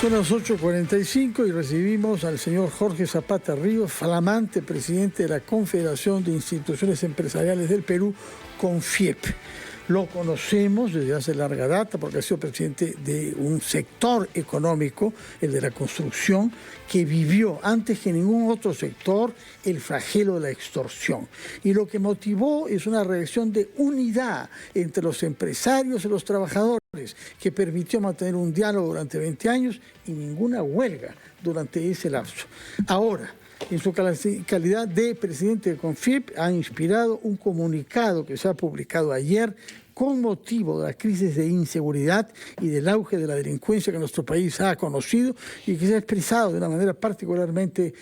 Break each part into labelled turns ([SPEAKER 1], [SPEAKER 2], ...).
[SPEAKER 1] Son las 8:45 y recibimos al señor Jorge Zapata Ríos, flamante presidente de la Confederación de Instituciones Empresariales del Perú, CONFIEP. Lo conocemos desde hace larga data porque ha sido presidente de un sector económico, el de la construcción, que vivió antes que ningún otro sector el flagelo de la extorsión. Y lo que motivó es una reacción de unidad entre los empresarios y los trabajadores, que permitió mantener un diálogo durante 20 años y ninguna huelga durante ese lapso. Ahora, en su calidad de presidente de CONFIEP, ha inspirado un comunicado que se ha publicado ayer con motivo de la crisis de inseguridad y del auge de la delincuencia que nuestro país ha conocido y que se ha expresado de una manera particularmente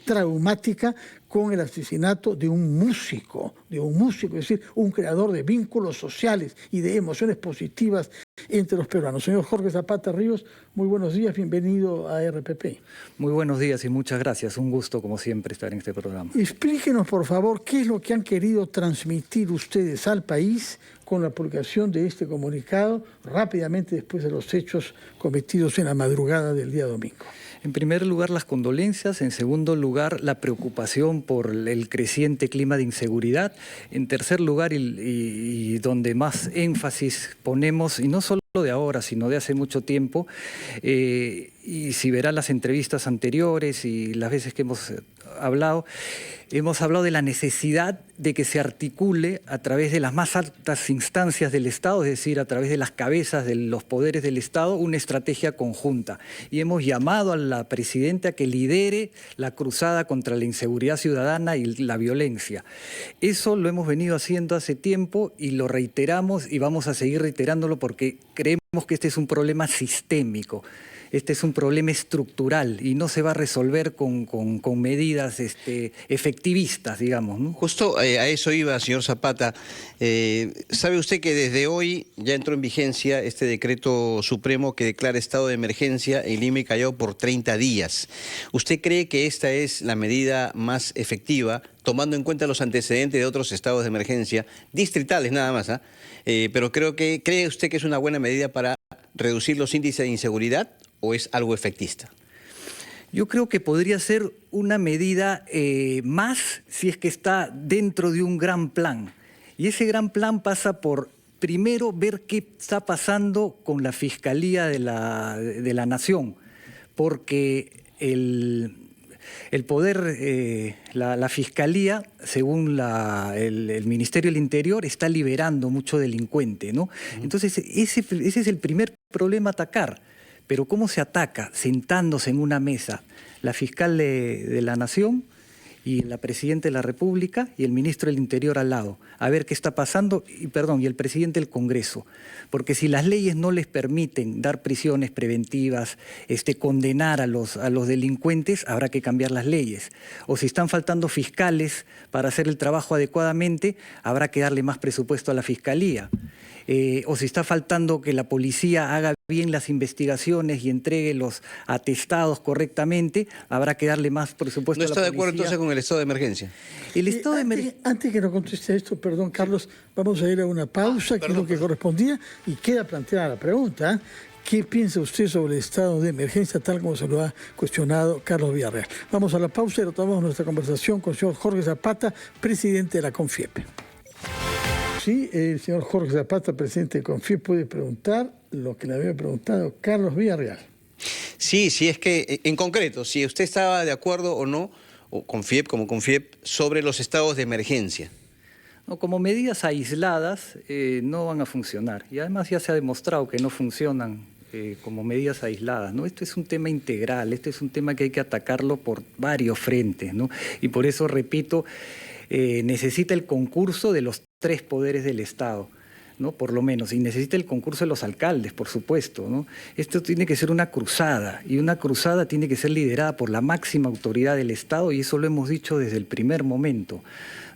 [SPEAKER 1] traumática con el asesinato de un músico, es decir, un creador de vínculos sociales y de emociones positivas entre los peruanos. Señor Jorge Zapata Ríos, muy buenos días, bienvenido a RPP.
[SPEAKER 2] Muy buenos días y muchas gracias, un gusto como siempre estar en este programa.
[SPEAKER 1] Explíquenos por favor qué es lo que han querido transmitir ustedes al país con la publicación de este comunicado rápidamente después de los hechos cometidos en la madrugada del día domingo.
[SPEAKER 2] En primer lugar, las condolencias. En segundo lugar, la preocupación por el creciente clima de inseguridad. En tercer lugar, y donde más énfasis ponemos, y no solo de ahora, sino de hace mucho tiempo, y si verán las entrevistas anteriores y las veces que hemos hablado de la necesidad de que se articule a través de las más altas instancias del Estado, es decir, a través de las cabezas de los poderes del Estado, una estrategia conjunta. Y hemos llamado a la presidenta que lidere la cruzada contra la inseguridad ciudadana y la violencia. Eso lo hemos venido haciendo hace tiempo y lo reiteramos y vamos a seguir reiterándolo porque creemos que este es un problema sistémico. Este es un problema estructural y no se va a resolver con medidas efectivistas, digamos, ¿no?
[SPEAKER 3] Justo a eso iba, señor Zapata. ¿Sabe usted que desde hoy ya entró en vigencia este decreto supremo que declara estado de emergencia en Lima y Callao por 30 días? ¿Usted cree que esta es la medida más efectiva, tomando en cuenta los antecedentes de otros estados de emergencia, distritales nada más, pero cree usted que es una buena medida para reducir los índices de inseguridad o es algo efectista?
[SPEAKER 2] Yo creo que podría ser una medida más si es que está dentro de un gran plan. Y ese gran plan pasa por, primero, ver qué está pasando con la Fiscalía de la Nación, porque el poder, la Fiscalía, según el Ministerio del Interior, está liberando mucho delincuente, ¿no? Entonces, ese es el primer problema a atacar. Pero ¿cómo se ataca? Sentándose en una mesa la fiscal de la Nación y la presidenta de la República y el ministro del Interior al lado, a ver qué está pasando, y el presidente del Congreso. Porque si las leyes no les permiten dar prisiones preventivas, condenar a los delincuentes, habrá que cambiar las leyes. O si están faltando fiscales para hacer el trabajo adecuadamente, habrá que darle más presupuesto a la Fiscalía. O si está faltando que la policía haga bien las investigaciones y entregue los atestados correctamente, habrá que darle más presupuesto a la policía.
[SPEAKER 3] ¿No está de acuerdo entonces con el estado de emergencia?
[SPEAKER 2] El estado de emergencia...
[SPEAKER 1] Antes que nos conteste esto, perdón, Carlos, vamos a ir a una pausa, que es lo que correspondía, y queda planteada la pregunta. ¿Qué piensa usted sobre el estado de emergencia, tal como se lo ha cuestionado Carlos Villarreal? Vamos a la pausa y retomamos nuestra conversación con el señor Jorge Zapata, presidente de la CONFIEP. Sí, el señor Jorge Zapata, presidente de CONFIEP, puede preguntar lo que le había preguntado Carlos Villarreal.
[SPEAKER 3] Sí, es que, en concreto, si usted estaba de acuerdo o no, o CONFIEP como CONFIEP, sobre los estados de emergencia.
[SPEAKER 2] No, como medidas aisladas no van a funcionar. Y además ya se ha demostrado que no funcionan como medidas aisladas, ¿no? Esto es un tema integral, este es un tema que hay que atacarlo por varios frentes, ¿no? Y por eso, repito, necesita el concurso de los 3 poderes del Estado, ¿no? Por lo menos, y necesita el concurso de los alcaldes, por supuesto, ¿no? Esto tiene que ser una cruzada, y una cruzada tiene que ser liderada por la máxima autoridad del Estado, y eso lo hemos dicho desde el primer momento,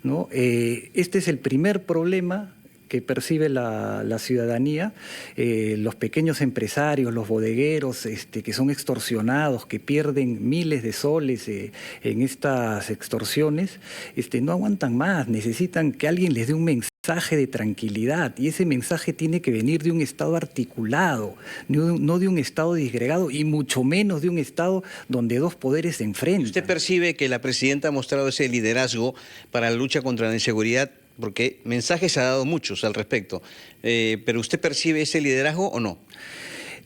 [SPEAKER 2] ¿no? Este es el primer problema que percibe la ciudadanía, los pequeños empresarios, los bodegueros, que son extorsionados, que pierden miles de soles en estas extorsiones, no aguantan más, necesitan que alguien les dé un mensaje mensaje de tranquilidad, y ese mensaje tiene que venir de un Estado articulado, no de un Estado disgregado, y mucho menos de un Estado donde dos poderes se enfrentan.
[SPEAKER 3] ¿Usted percibe que la presidenta ha mostrado ese liderazgo para la lucha contra la inseguridad? Porque mensajes ha dado muchos al respecto, pero ¿usted percibe ese liderazgo o no?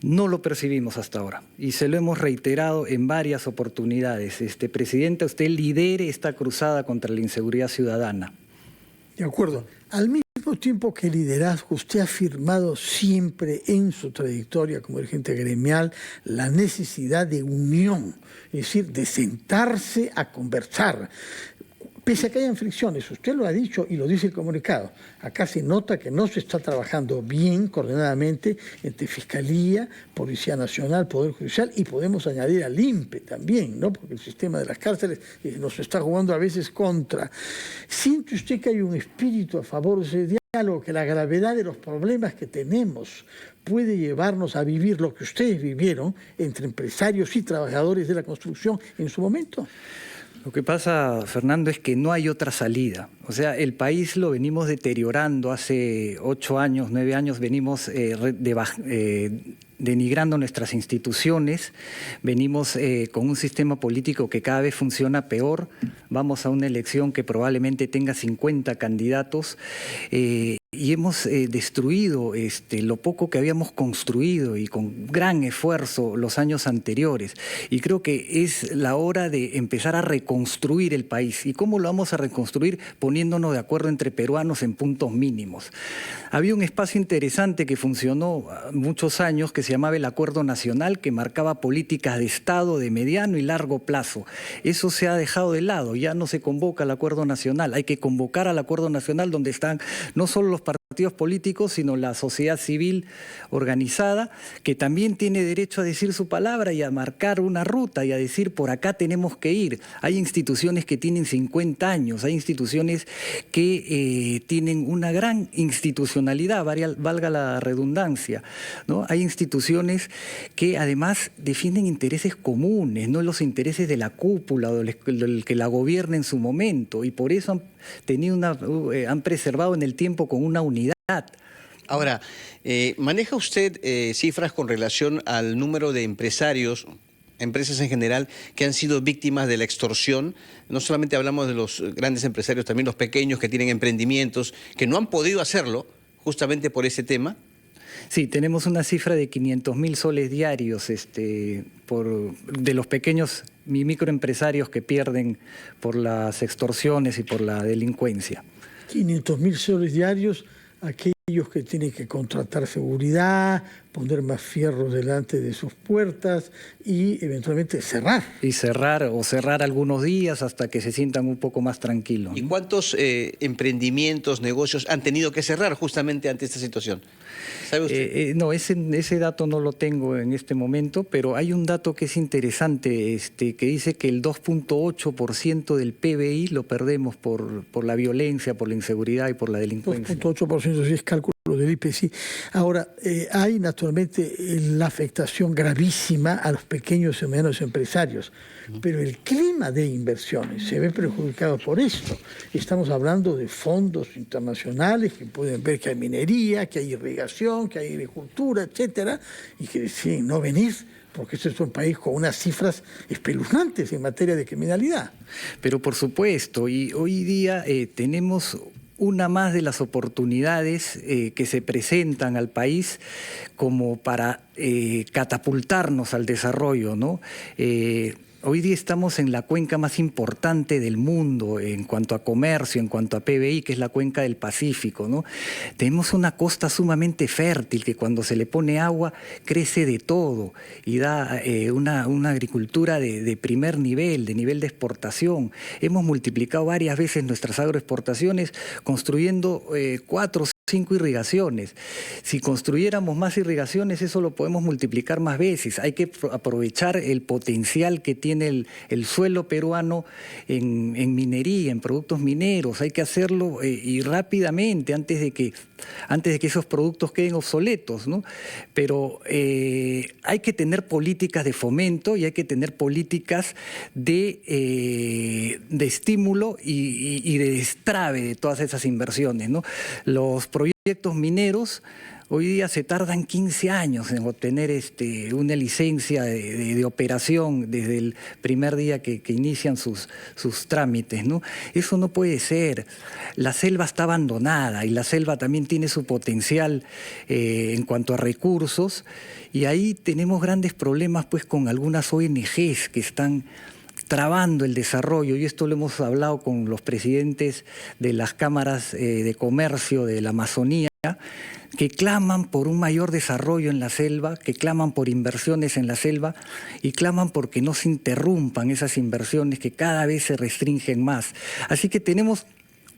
[SPEAKER 2] No lo percibimos hasta ahora y se lo hemos reiterado en varias oportunidades. Presidenta, usted lidere esta cruzada contra la inseguridad ciudadana.
[SPEAKER 1] De acuerdo. Al mismo tiempo que liderazgo, usted ha afirmado siempre en su trayectoria como dirigente gremial la necesidad de unión, es decir, de sentarse a conversar. Pese a que hayan fricciones, usted lo ha dicho y lo dice el comunicado, acá se nota que no se está trabajando bien, coordinadamente, entre Fiscalía, Policía Nacional, Poder Judicial, y podemos añadir al INPE también, ¿no? Porque el sistema de las cárceles nos está jugando a veces contra. ¿Siente usted que hay un espíritu a favor de ese diálogo, que la gravedad de los problemas que tenemos puede llevarnos a vivir lo que ustedes vivieron entre empresarios y trabajadores de la construcción en su momento?
[SPEAKER 2] Lo que pasa, Fernando, es que no hay otra salida. O sea, el país lo venimos deteriorando hace 8 años, 9 años, venimos denigrando nuestras instituciones, venimos con un sistema político que cada vez funciona peor, vamos a una elección que probablemente tenga 50 candidatos y hemos destruido lo poco que habíamos construido y con gran esfuerzo los años anteriores. Y creo que es la hora de empezar a reconstruir el país. ¿Y cómo lo vamos a reconstruir? Poniéndonos de acuerdo entre peruanos en puntos mínimos. Había un espacio interesante que funcionó muchos años que se llamaba el Acuerdo Nacional, que marcaba políticas de Estado de mediano y largo plazo. Eso se ha dejado de lado, ya no se convoca al Acuerdo Nacional. Hay que convocar al Acuerdo Nacional donde están no solo los partidos políticos, sino la sociedad civil organizada, que también tiene derecho a decir su palabra y a marcar una ruta y a decir por acá tenemos que ir. Hay instituciones que tienen 50 años, hay instituciones que tienen una gran institucionalidad, valga la redundancia, ¿no? Hay instituciones que además defienden intereses comunes, no los intereses de la cúpula o del que la gobierna en su momento, y por eso han preservado en el tiempo con una unidad.
[SPEAKER 3] Ahora, ¿maneja usted cifras con relación al número de empresarios, empresas en general, que han sido víctimas de la extorsión? No solamente hablamos de los grandes empresarios, también los pequeños que tienen emprendimientos, que no han podido hacerlo justamente por ese tema.
[SPEAKER 2] Sí, tenemos una cifra de 500.000 soles diarios de los pequeños y microempresarios que pierden por las extorsiones y por la delincuencia. 500.000
[SPEAKER 1] soles diarios, aquellos que tienen que contratar seguridad, poner más fierros delante de sus puertas y eventualmente cerrar.
[SPEAKER 2] Y cerrar algunos días hasta que se sientan un poco más tranquilos.
[SPEAKER 3] ¿Y cuántos emprendimientos, negocios han tenido que cerrar justamente ante esta situación? ¿Sabe usted?
[SPEAKER 2] No, ese dato no lo tengo en este momento, pero hay un dato que es interesante, que dice que el 2.8% del PBI lo perdemos por la violencia, por la inseguridad y por la delincuencia.
[SPEAKER 1] 2.8% sí es cálculo del IPC. Ahora, hay naturalmente la afectación gravísima a los pequeños y medianos empresarios, pero el clima de inversiones se ve perjudicado por esto. Estamos hablando de fondos internacionales que pueden ver que hay minería, que hay irrigación, que hay agricultura, etcétera, y que deciden no venir porque este es un país con unas cifras espeluznantes en materia de criminalidad.
[SPEAKER 2] Pero por supuesto, y hoy día tenemos una más de las oportunidades que se presentan al país como para catapultarnos al desarrollo, ¿no? Hoy día estamos en la cuenca más importante del mundo en cuanto a comercio, en cuanto a PBI, que es la cuenca del Pacífico, ¿no? Tenemos una costa sumamente fértil que cuando se le pone agua crece de todo y da una agricultura de primer nivel, de nivel de exportación. Hemos multiplicado varias veces nuestras agroexportaciones construyendo 4 5 irrigaciones. Si construyéramos más irrigaciones, eso lo podemos multiplicar más veces. Hay que aprovechar el potencial que tiene el suelo peruano en minería, en productos mineros. Hay que hacerlo y rápidamente, antes de que esos productos queden obsoletos, ¿no? Pero hay que tener políticas de fomento y hay que tener políticas de estímulo y de destrave de todas esas inversiones, ¿no? Los proyectos mineros hoy día se tardan 15 años en obtener una licencia de operación desde el primer día que inician sus trámites, ¿no? Eso no puede ser. La selva está abandonada y la selva también tiene su potencial en cuanto a recursos, y ahí tenemos grandes problemas pues con algunas ONGs que están trabando el desarrollo, y esto lo hemos hablado con los presidentes de las cámaras de comercio de la Amazonía, que claman por un mayor desarrollo en la selva, que claman por inversiones en la selva y claman porque no se interrumpan esas inversiones que cada vez se restringen más. Así que tenemos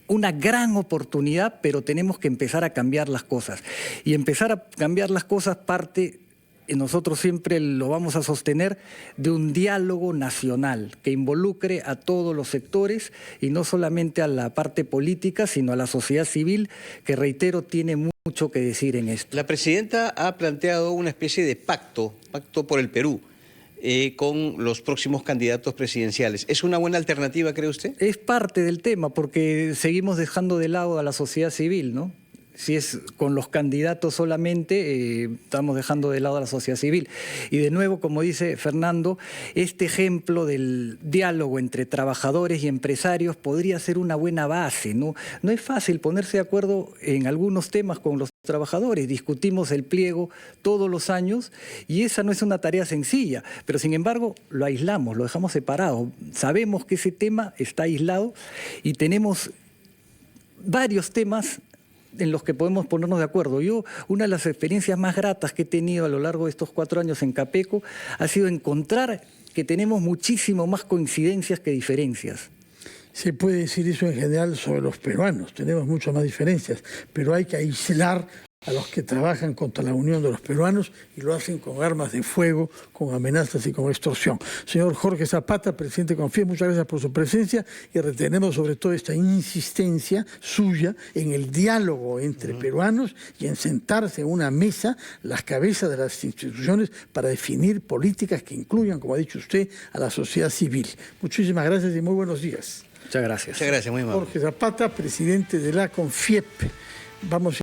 [SPEAKER 2] una gran oportunidad, pero tenemos que empezar a cambiar las cosas. Y empezar a cambiar las cosas parte, nosotros siempre lo vamos a sostener, de un diálogo nacional que involucre a todos los sectores y no solamente a la parte política, sino a la sociedad civil, que, reitero, tiene mucho que decir en esto.
[SPEAKER 3] La presidenta ha planteado una especie de pacto por el Perú, con los próximos candidatos presidenciales. ¿Es una buena alternativa, cree usted?
[SPEAKER 2] Es parte del tema, porque seguimos dejando de lado a la sociedad civil, ¿no? Si es con los candidatos solamente, estamos dejando de lado a la sociedad civil. Y de nuevo, como dice Fernando, este ejemplo del diálogo entre trabajadores y empresarios podría ser una buena base, ¿no? No es fácil ponerse de acuerdo en algunos temas con los trabajadores. Discutimos el pliego todos los años y esa no es una tarea sencilla, pero sin embargo lo aislamos, lo dejamos separado. Sabemos que ese tema está aislado y tenemos varios temas en los que podemos ponernos de acuerdo. Yo, una de las experiencias más gratas que he tenido a lo largo de estos 4 años en Capeco ha sido encontrar que tenemos muchísimo más coincidencias que diferencias.
[SPEAKER 1] Se puede decir eso en general sobre los peruanos, tenemos muchas más diferencias, pero hay que aislar a los que trabajan contra la unión de los peruanos y lo hacen con armas de fuego, con amenazas y con extorsión. Señor Jorge Zapata, presidente de CONFIEP, muchas gracias por su presencia y retenemos sobre todo esta insistencia suya en el diálogo entre peruanos y en sentarse en una mesa las cabezas de las instituciones para definir políticas que incluyan, como ha dicho usted, a la sociedad civil. Muchísimas gracias y muy buenos días.
[SPEAKER 2] Muchas gracias.
[SPEAKER 3] Muchas gracias, muy amable.
[SPEAKER 1] Jorge Zapata, presidente de la CONFIEP. Vamos